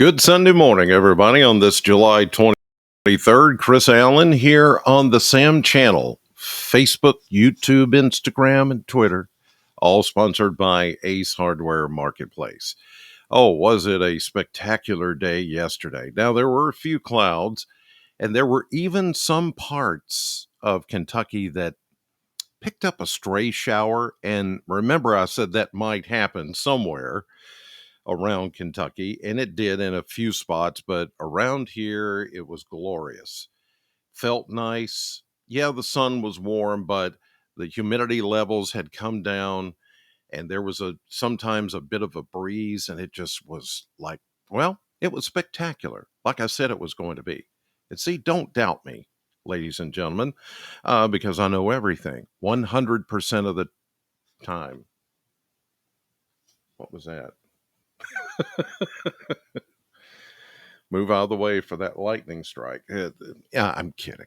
Good Sunday morning, everybody, on this July 23rd. Chris Allen here on the SAM channel, Facebook, YouTube, Instagram, and Twitter, all sponsored by Ace Hardware Marketplace. Oh, was it a spectacular day yesterday? Now, there were a few clouds, and there were even some parts of Kentucky that picked up a stray shower. And remember, I said that might happen somewhere around Kentucky, and it did in a few spots, but around here it was glorious. Felt nice. Yeah, the sun was warm, but the humidity levels had come down, and there was sometimes a bit of a breeze, and it just was like, well, it was spectacular, like I said it was going to be. And see, don't doubt me, ladies and gentlemen, because I know everything 100% of the time. What was that? Move out of the way for that lightning strike. Yeah, I'm kidding.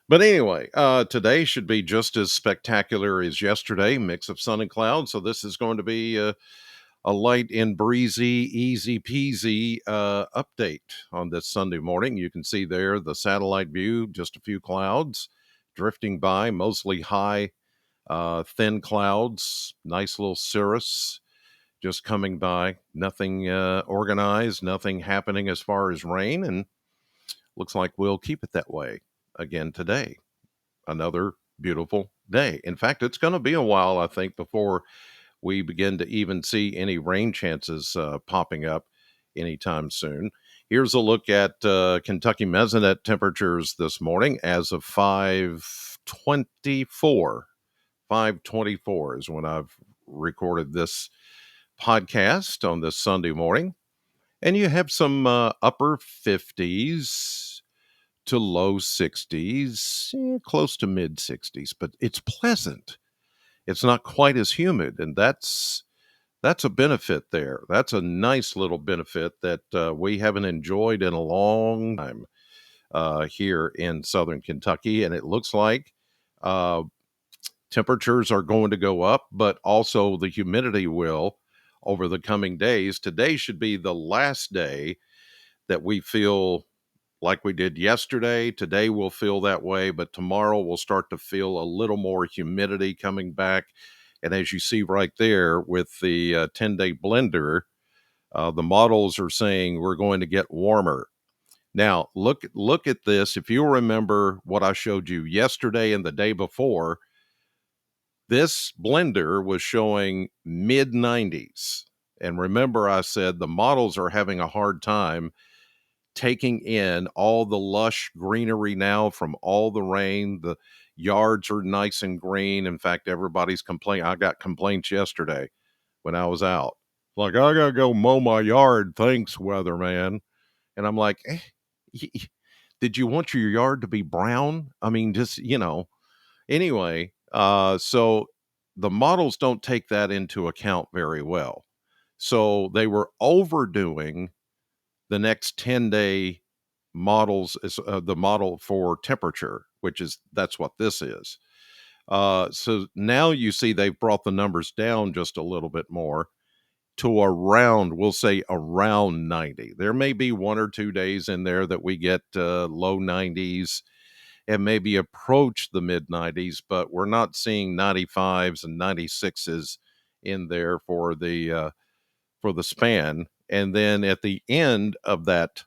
But anyway, today should be just as spectacular as yesterday, mix of sun and cloud. So this is going to be a light and breezy, easy peasy update on this Sunday morning. You can see there the satellite view, just a few clouds drifting by, mostly high, thin clouds, nice little cirrus just coming by, nothing organized, nothing happening as far as rain, and looks like we'll keep it that way again today. Another beautiful day. In fact, it's going to be a while, I think, before we begin to even see any rain chances popping up anytime soon. Here's a look at Kentucky mesonet temperatures this morning as of 5:24. 5:24 is when I've recorded this podcast on this Sunday morning. And you have some upper 50s to low 60s, close to mid 60s, but it's pleasant. It's not quite as humid, and that's a benefit there. That's a nice little benefit that we haven't enjoyed in a long time here in southern Kentucky. And it looks like uh, temperatures are going to go up, but also the humidity will over the coming days. Today should be the last day that we feel like we did yesterday. Today we'll feel that way, but tomorrow we'll start to feel a little more humidity coming back. And as you see right there with the 10-day blender, the models are saying we're going to get warmer. Now, look at this. If you remember what I showed you yesterday and the day before, this blender was showing mid 90s. And remember, I said the models are having a hard time taking in all the lush greenery now from all the rain. The yards are nice and green. In fact, everybody's complaining. I got complaints yesterday when I was out. Like, I got to go mow my yard. Thanks, weatherman. And I'm like, did you want your yard to be brown? I mean, just, anyway, so the models don't take that into account very well. So they were overdoing the next 10-day models is the model for temperature, that's what this is. So now you see they've brought the numbers down just a little bit more to around, we'll say around 90. There may be 1 or 2 days in there that we get low 90s and maybe approach the mid 90s, but we're not seeing 95s and 96s in there for the span. And then at the end of that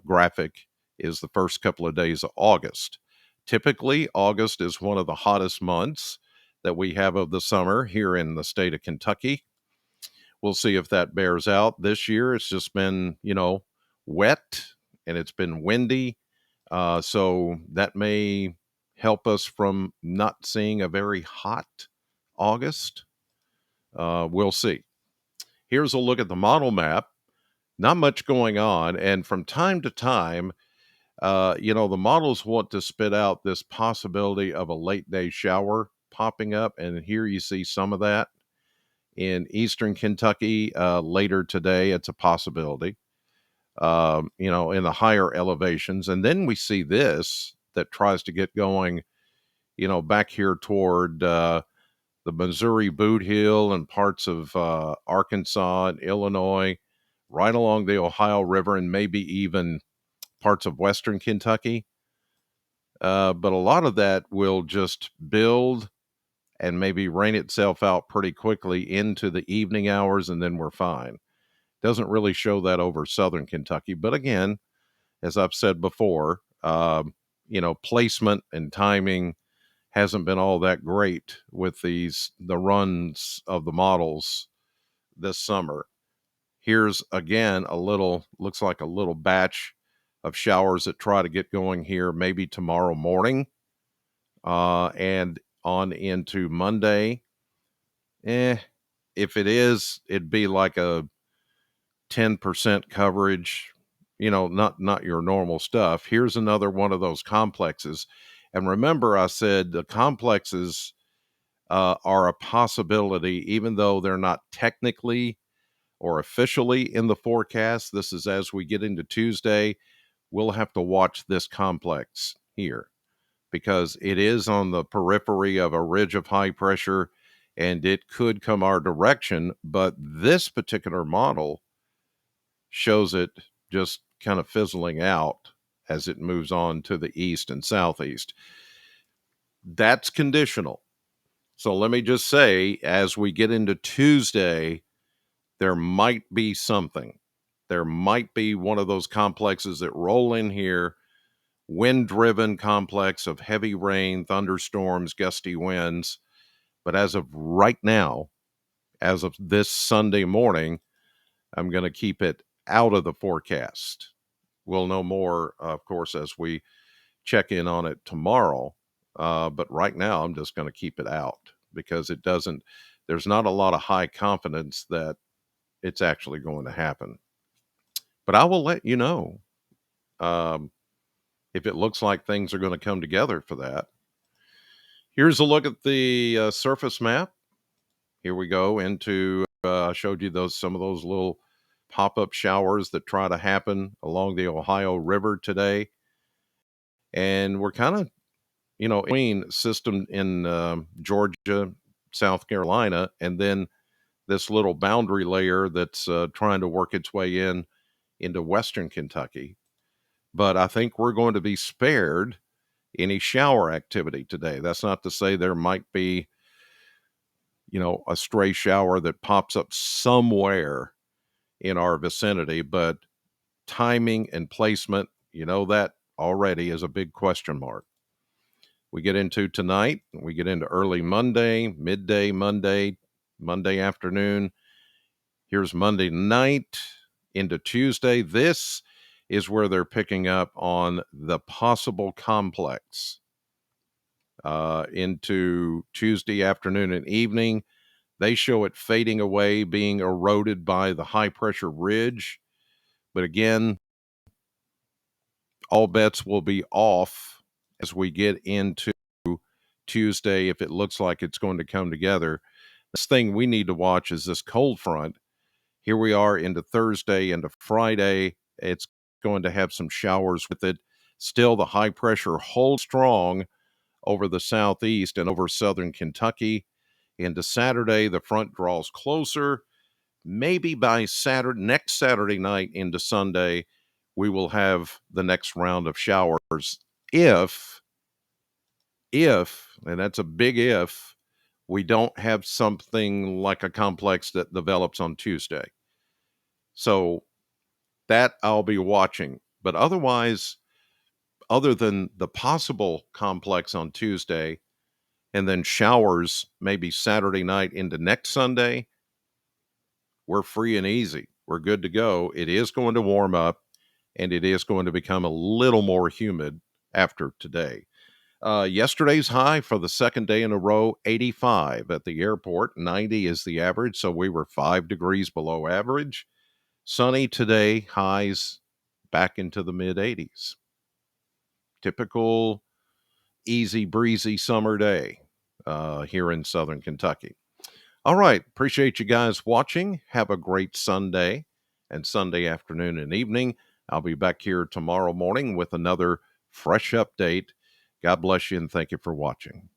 graphic is the first couple of days of August. Typically, August is one of the hottest months that we have of the summer here in the state of Kentucky. We'll see if that bears out. This year, it's just been, wet and it's been windy. So that may help us from not seeing a very hot August. We'll see. Here's a look at the model map. Not much going on. And from time to time, the models want to spit out this possibility of a late day shower popping up. And here you see some of that in eastern Kentucky later today. It's a possibility, in the higher elevations. And then we see this that tries to get going, back here toward the Missouri Boot Hill and parts of Arkansas and Illinois, right along the Ohio River and maybe even parts of western Kentucky. But a lot of that will just build and maybe rain itself out pretty quickly into the evening hours, and then we're fine. Doesn't really show that over southern Kentucky. But again, as I've said before, placement and timing hasn't been all that great with the runs of the models this summer. Here's again looks like a little batch of showers that try to get going here maybe tomorrow morning, and on into Monday. If it is, it'd be like a 10% coverage, not your normal stuff. Here's another one of those complexes. And remember, I said the complexes are a possibility, even though they're not technically or officially in the forecast. This is as we get into Tuesday, we'll have to watch this complex here because it is on the periphery of a ridge of high pressure and it could come our direction. But this particular model shows it just kind of fizzling out as it moves on to the east and southeast. That's conditional. So let me just say, as we get into Tuesday, there might be something. There might be one of those complexes that roll in here, wind-driven complex of heavy rain, thunderstorms, gusty winds. But as of right now, as of this Sunday morning, I'm going to keep it out of the forecast. We'll know more, of course, as we check in on it tomorrow. But right now, I'm just going to keep it out because there's not a lot of high confidence that it's actually going to happen. But I will let you know um, if it looks like things are going to come together for that. Here's a look at the surface map. Here we go into, I showed you some of those little pop-up showers that try to happen along the Ohio River today. And we're kind of, between system in Georgia, South Carolina, and then this little boundary layer that's trying to work its way into western Kentucky. But I think we're going to be spared any shower activity today. That's not to say there might be, a stray shower that pops up somewhere in our vicinity, but timing and placement, that already is a big question mark. We get into tonight, we get into early Monday, midday Monday, Monday afternoon. Here's Monday night into Tuesday. This is where they're picking up on the possible complex into Tuesday afternoon and evening. They show it fading away, being eroded by the high pressure ridge. But again, all bets will be off as we get into Tuesday if it looks like it's going to come together. This thing we need to watch is this cold front. Here we are into Thursday, into Friday. It's going to have some showers with it. Still, the high pressure holds strong over the southeast and over southern Kentucky. Into Saturday, the front draws closer. Maybe by next Saturday night into Sunday, we will have the next round of showers. If, and that's a big if, we don't have something like a complex that develops on Tuesday. So that I'll be watching. But otherwise, other than the possible complex on Tuesday and then showers maybe Saturday night into next Sunday, we're free and easy. We're good to go. It is going to warm up and it is going to become a little more humid after today. Yesterday's high for the second day in a row, 85 at the airport. 90 is the average, so we were 5 degrees below average. Sunny today, highs back into the mid 80s. Typical easy breezy summer day here in southern Kentucky. All right. Appreciate you guys watching. Have a great Sunday and Sunday afternoon and evening. I'll be back here tomorrow morning with another fresh update. God bless you and thank you for watching.